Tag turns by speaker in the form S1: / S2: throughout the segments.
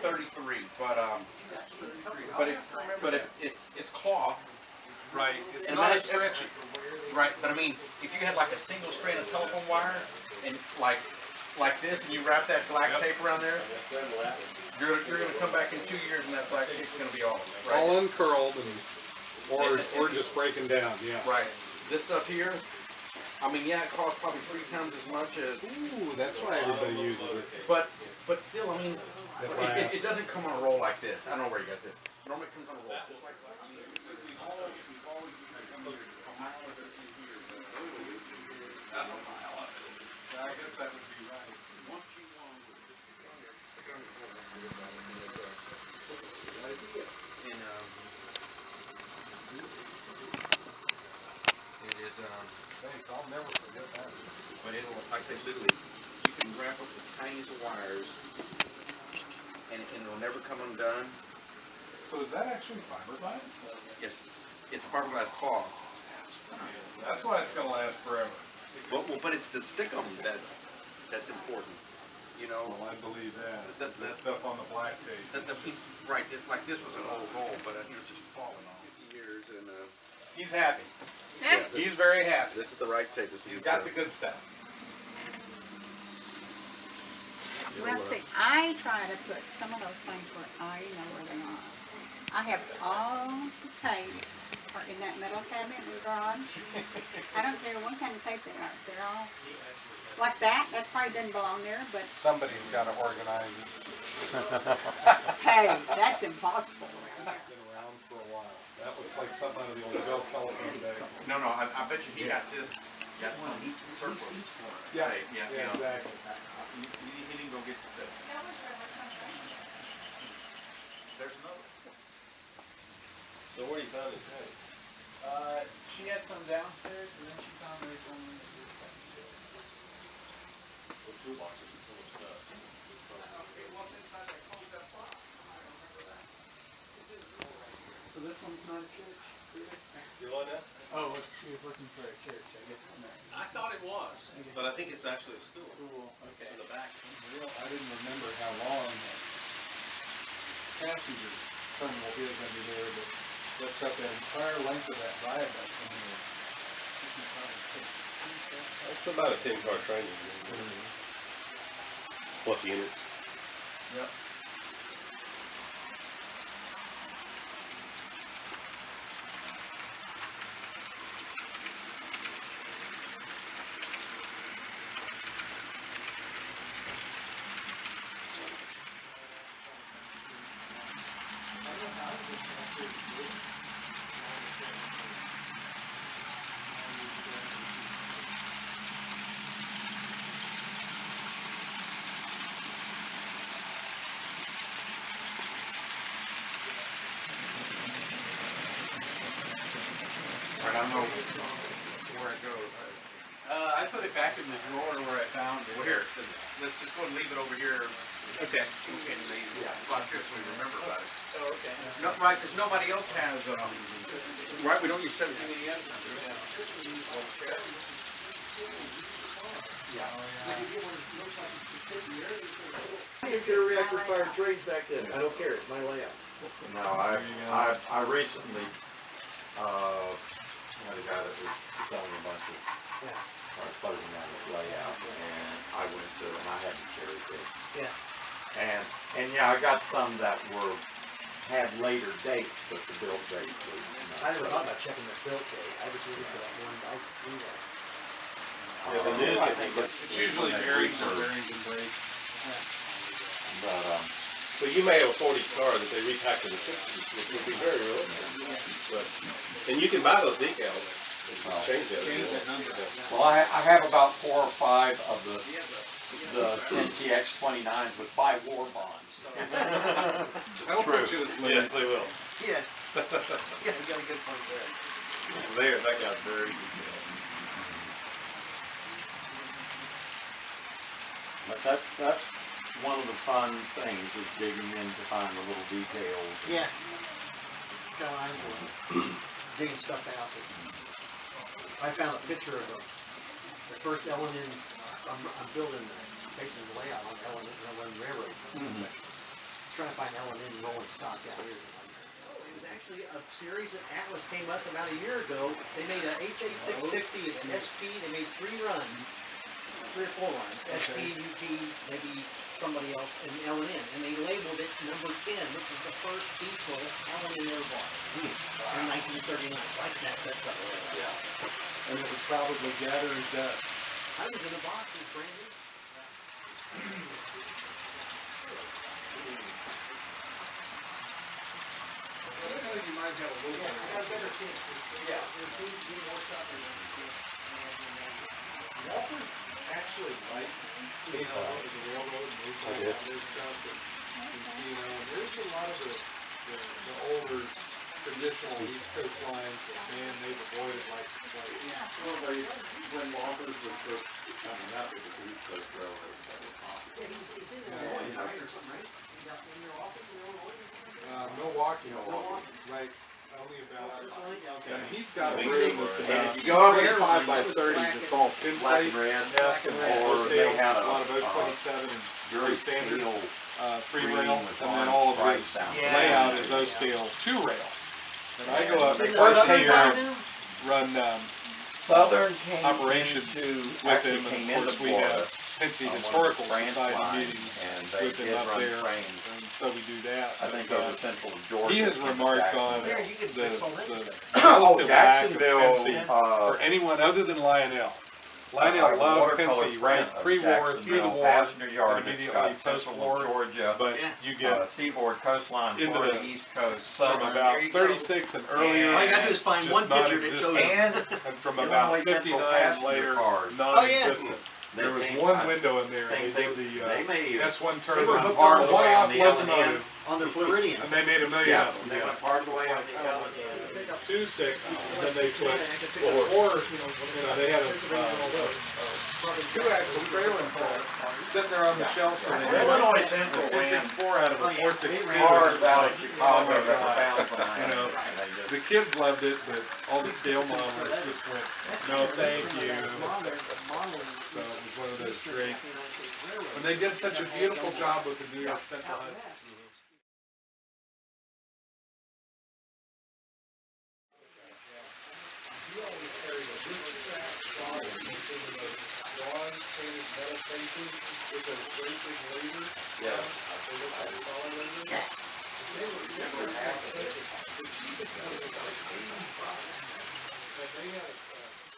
S1: 33, but it's cloth.
S2: Right. It's
S1: and
S2: not as stretchy.
S1: Right, but I mean, if you had like a single strand of telephone wire and like this, and you wrap that black tape around there, you're gonna come back in 2 years, and that black tape's gonna be all right.
S2: All uncurled or just breaking down. Yeah.
S1: Right. This stuff here, I mean, yeah, it costs probably 3 times as much as.
S2: Ooh, that's why everybody uses it.
S1: But still, I mean, it doesn't come on a roll like this. I don't know where you got this. Normally it comes on a roll just like that. I mean, we've always a mile of it in here. Not a mile of it.
S2: I guess that would be right.
S1: Once you want to just sit on here. And it is
S2: Thanks, I'll never forget that.
S1: but it'll, like I say, literally, you can wrap up the tiniest of wires, and it'll never come undone.
S2: So is that actually fiberglass?
S1: Yes, it's fiberglass cloth.
S2: That's why it's gonna last forever.
S1: But it's the stickum that's important. You know.
S2: Well, I believe that.
S1: The
S2: stuff on the black tape.
S1: The piece, right? Like this was an old roll, but it's just falling off. 50 years and.
S2: He's happy.
S1: Yeah,
S2: He's very happy.
S1: This is the right tape.
S2: He's got the good stuff.
S3: Well, see, I try to put some of those things where I know where they are. I have all the tapes are in that metal cabinet in the garage. I don't care what kind of tape they are. They're all like that. That probably doesn't belong there, but
S2: Somebody's got to organize it.
S3: hey, that's impossible around here.
S2: Been around for a while. That looks like something out of the old Bell telephone days.
S1: No, I bet you he got this. Got some surplus.
S2: Yeah,
S1: yeah,
S2: exactly.
S1: He didn't go get the. There's another.
S4: So where you found it today?
S5: She had some downstairs, and then she found there's one in this back.
S4: What toolboxes are full of stuff?
S1: What's inside that closed up box? I remember that.
S5: So this one's not a church?
S4: You on that?
S5: Oh, she was looking for a church, I guess.
S4: I thought it was, but I think it's actually a school.
S5: Cool, okay.
S4: In the back.
S5: I didn't remember how long that passenger terminal is under there, but that's got that entire length of that viaduct in here.
S4: It's about a 10-car train. Plus units.
S5: Yep.
S1: I don't know where it goes.
S5: I put it back in the drawer where I found it.
S1: Well, here, let's just go and leave it over here. Okay. In the slot here so we remember about it.
S5: Oh, okay.
S1: No, right, because nobody else has, right, we don't use 17 yet?
S6: Nuclear reactor fired trains back then. I don't care. It's my layout.
S7: No, I recently had a guy that was selling a bunch of closing down his layout, and I went to it and I had to cherry pick.
S6: Yeah.
S7: And yeah, I got some that had later dates, but the build date was.
S6: I never thought about checking the build date. I just needed for that one bike to do that.
S4: Yeah, the news, I think
S2: It's usually bearings and brakes.
S7: But
S4: so you may have a 40s car that they repacked in the 60s, which would be very realistic. But, and you can buy those decals and just change that number.
S7: well, I have about 4 or 5 of the 10CX 29s with buy war bonds.
S2: I'll put you to sleep.
S4: Yes, they will.
S6: Yeah. Yeah, you got a good point there.
S4: There, that got very detailed.
S7: But that's one of the fun things is digging in to find the little details.
S6: Yeah. So I'm digging stuff out. I found a picture of the first L&N. I'm building basically the layout on L&N Railroad. Trying to find L&N rolling stock out here. It was actually a series that Atlas came up about a year ago. They made a HA660 and an SP. They made 3 runs, 3 or 4 runs. SP, UP, maybe somebody else, and L&N. And they labeled it number 10, which is the first diesel L&N ever bought in 1939. So I snapped that sucker right out.
S5: And it was probably gathering dust.
S6: I was in a box, it was brand new.
S5: You might have a little bit.
S6: I got a better chance. Yeah. There seems to be more stuff in there.
S2: Walters actually likes, the railroad, and they've got their stuff, and there's a lot of the older traditional East Coast lines that, man, they've avoided like the plague.
S7: Well, when Walters was first coming up, it was the East Coast Railroad that was popular.
S6: He's in there or something, right? He's out in your office in Illinois?
S2: Milwaukee, right, only about,
S6: Okay.
S2: he's got a
S7: And
S2: room that's
S7: if
S2: about.
S7: you go over to 5x30s, it's all black and red, or they had
S2: a lot of
S7: a
S2: O27 and
S7: very
S2: standard
S7: steel
S2: 3-rail,
S7: with
S2: and then
S7: orange
S2: all of
S7: stripes
S2: his
S7: down the
S2: layout
S7: side.
S2: is O-scale 2-rail. And I go up
S6: They
S2: twice
S6: put
S2: a
S6: it
S2: year,
S6: on now?
S2: run
S7: Southern came
S2: operations with him, and of course we have Pensy Historical Society meetings
S7: and they
S2: with him
S7: did
S2: up
S7: run
S2: there,
S7: trains.
S2: and so we do that.
S7: I think
S2: But,
S7: over central Georgia.
S2: he has remarked on
S6: There, you can
S2: the
S6: fix all that.
S2: relative lack of
S7: Jacksonville,
S2: Pensy for anyone other than Lionel. Lionel loved Pensy right pre-war, through the war,
S7: passenger yard
S2: and
S7: that's
S2: immediately
S7: got central
S2: post-war,
S7: Georgia,
S2: but you get
S7: seaboard coastline,
S2: into
S7: Florida,
S2: the-
S7: East Coast,
S2: from
S7: southern,
S2: about
S6: There you go.
S2: 36 and earlier,
S6: All you gotta do is find
S2: just
S6: one picture that
S2: non-existent.
S6: shows.
S7: and
S2: and from
S7: Illinois
S2: about
S7: Central
S2: 59
S7: passenger
S2: later,
S7: cars.
S2: non-existent.
S7: They
S2: There was
S7: came-
S2: one
S7: I
S2: window in there,
S7: think
S2: they did the
S7: they may have
S2: S1
S6: They were
S2: turbine,
S6: hooked
S7: part
S6: on
S7: of the way on
S2: one-off
S7: the L&N.
S2: locomotive,
S6: On the Floridian.
S2: and they made $1 million
S7: Yeah,
S2: of them.
S7: they went part of the way on the L&N.
S2: 2.6, and then they put, or, they had a 2-axle trailer pole sitting there on the shelf, so they made
S7: Illinois
S2: a
S7: Central ran
S2: 264 out of a 462.
S7: cars out of
S2: Oh
S7: Chicago
S2: my
S7: that were
S2: God.
S7: bound for
S2: You know,
S7: Miami. And they just-
S2: The kids loved it, but all the scale modelers just went, no, thank you. So it was one of those great, and they did such a beautiful job with the New York Central Hudson.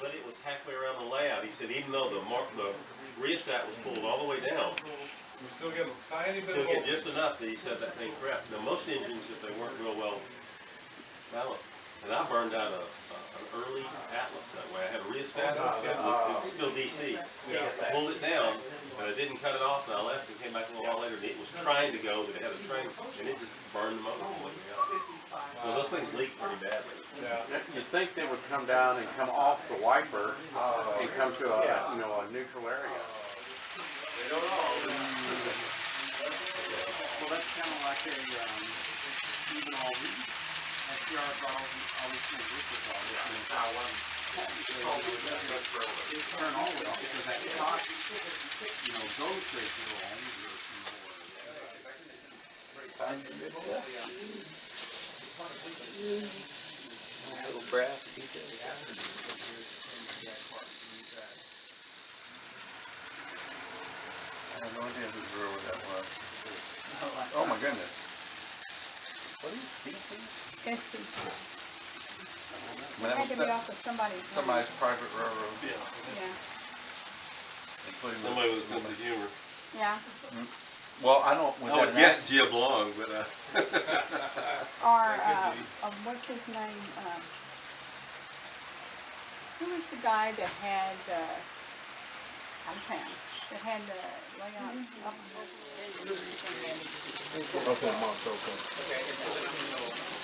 S4: But it was halfway around the layout. He said even though the rheostat was pulled all the way down,
S2: We still get a tiny bit
S4: still
S2: of
S4: get
S2: voltage.
S4: just enough that he said that thing crept. Now most engines, if they weren't real well balanced, and I burned out an early Atlas that way. I had a rheostat, it was still DC.
S2: Yeah.
S4: I pulled it down, and I didn't cut it off, and I left and came back a little while later, and it was trying to go, but it had a train, and it just burned the motor completely out. So those things leak pretty badly.
S2: Yeah.
S8: You'd think they would come down and come off the wiper and come to a, a neutral area.
S4: They don't all.
S8: Well, that's kind of like a, even all these, SPR always saying this is all this. Turn all the way off because that top, goes straight to the home.
S9: Find some good stuff. Little brass details.
S8: I have no idea whose railroad that was. Oh my goodness.
S9: What do you see, please?
S3: It's, it
S8: I mean,
S3: had to be off of somebody's.
S8: somebody's private railroad.
S3: Yeah,
S8: Including
S4: Somebody with a sense of humor.
S3: yeah.
S8: Well, I don't.
S4: I would guess Jib Long, but
S3: Or, what's his name, who was the guy that had, out of town, that had the layout up?
S5: Okay, Mom's okay.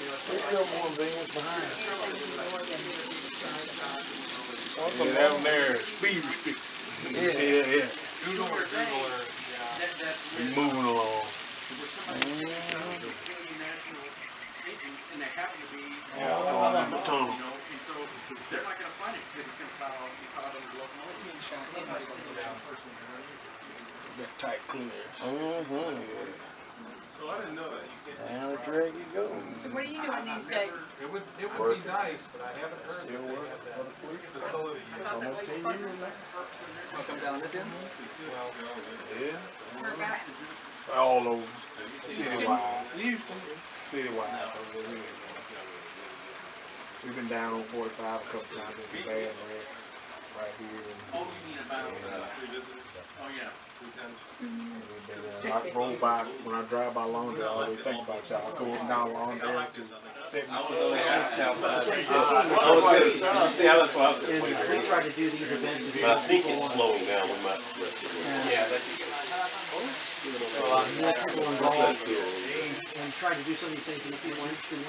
S5: There's still more vans behind. What's the down there? Speed restriction. Yeah.
S2: Google Earth.
S5: We're moving along.
S1: And they happen to be,
S5: On the tunnel.
S1: and so they're not gonna find it because it's gonna be filed under the locomotive.
S5: That tight clear.
S2: So I didn't know that. You can't.
S9: Down the drag you go.
S3: So what are you doing these days?
S2: It would be nice, but I haven't heard that they have that facility.
S9: Almost 10 years now.
S10: Wanna come down this end?
S9: Yeah.
S3: Whereabouts?
S10: All over. Citywide. Citywide. We've been down on 45 a couple times with the bad wrecks right here.
S8: Oh, you mean about, free visitors? Oh, yeah.
S10: I roll by, when I drive by laundry, I always think about y'all. So it's now laundry to 70.
S6: We try to do these events.
S4: But I think it's slowing down. We might.
S6: Yeah, more people involved and try to do some of these things that people are interested in.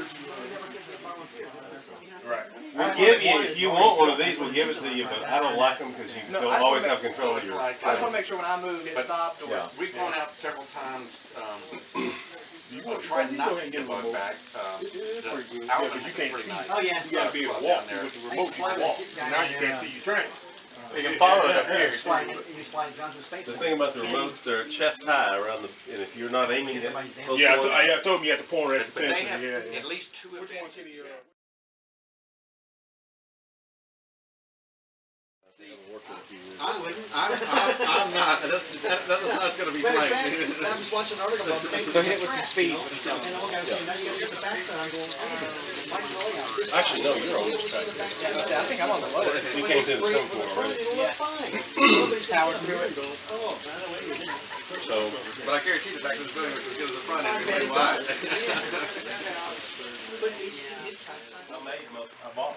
S4: Right. We'll give you, if you want one of these, we'll give it to you, but I don't like them because you don't always have control of your.
S10: I just want to make sure when I move, it stopped. Or
S4: Yeah.
S8: We've gone out several times, tried not to get one back.
S10: Yeah, but you can't see.
S6: Oh, yeah.
S10: You gotta be able to walk. See, with the remote, you can walk. Now you can't see your train.
S9: You can follow it up here.
S6: You slide Johnson's face.
S4: The thing about the remotes, they're chest high around the, and if you're not aiming it close
S10: Yeah,
S4: to one,
S10: I told him you had to point at the
S8: But they
S10: sensor.
S8: have
S10: Yeah.
S8: at least two
S10: Which one
S8: events.
S10: can you?
S1: I wouldn't. I'm not. That's going to be
S6: Matter of
S1: blank.
S6: fact, I was watching an article about the.
S10: So hit with some speed.
S6: And all guys saying, now you gotta get the backside. I'm going, mine's really out. This
S4: Actually, no,
S6: side,
S4: you're on
S6: you
S4: this
S6: don't
S4: track.
S6: see the backside.
S10: I think I'm on the lower.
S4: we came to the same floor already.
S6: It'll look fine. Nobody's gonna get up here and go, oh,
S4: So,
S1: But I guarantee the back of this building looks as good as the front
S6: I
S1: end.
S6: bet it
S1: Why?
S6: does. But it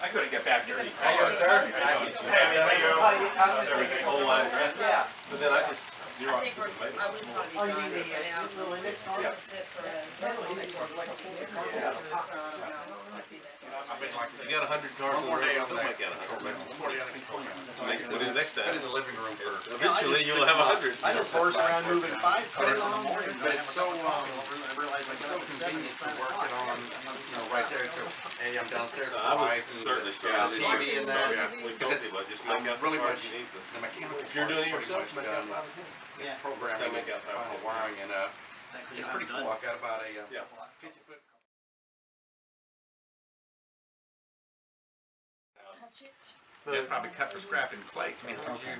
S9: I couldn't get back there.
S4: How you doing, sir? Whole line, right?
S9: Yeah.
S4: But then I just Xerox the
S6: oh, you mean the little index card?
S1: I've been like,
S4: If you got 100 cars on the road, don't make that 100. Make it the next
S1: Put
S4: time.
S1: in the living room for.
S4: Eventually, you'll have 100.
S6: I just force around moving 5 cars in the morning.
S1: But it's so, I realize it's so convenient to work it on, right there. So, hey, I'm downstairs with
S4: I
S1: the
S4: would
S1: wife.
S4: certainly
S1: and
S4: start
S1: the
S4: this
S1: TV
S4: year.
S1: in that.
S4: We told people, just make out the
S1: Really
S4: cars
S1: much,
S4: you need.
S1: the mechanical.
S4: If you're doing it
S1: part's
S4: yourself,
S1: pretty
S4: make
S1: much
S4: out
S1: done.
S4: 5.
S1: It's programming,
S4: Make out
S1: final wiring, and, it's pretty cool. I've got about a, 50-foot.
S8: They'd probably cut for scrap in place.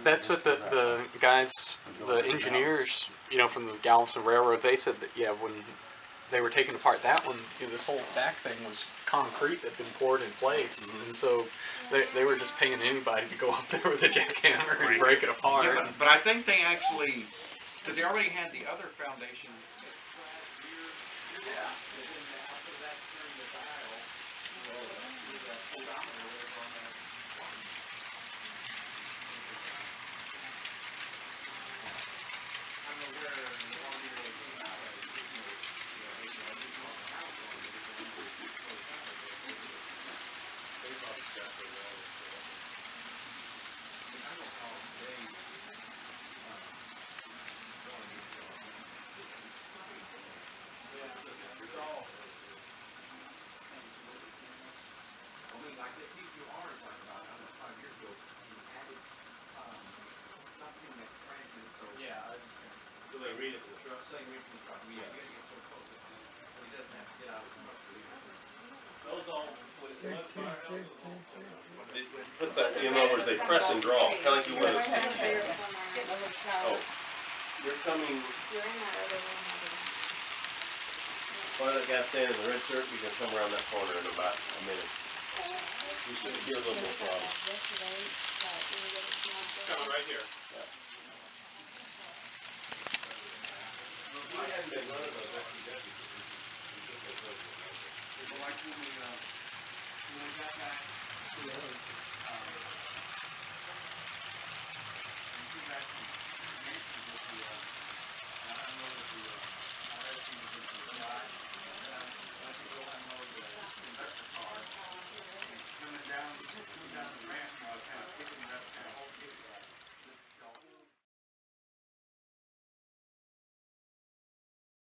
S11: That's what the guys, the engineers, from the Galveston Railroad, they said that, yeah, when they were taking apart that one, this whole back thing was concrete that had been poured in place. And so they were just paying anybody to go up there with a jackhammer and break it apart.
S8: Yeah, but I think they actually, because they already had the other foundation.
S4: So they read it in the truck. Those all, what's that? In other words, they press and draw, kind of like you would a speech. Oh, you're coming. Find that guy standing in the red shirt. You can come around that corner in about a minute. You should hear a little more problem.
S8: Coming right here.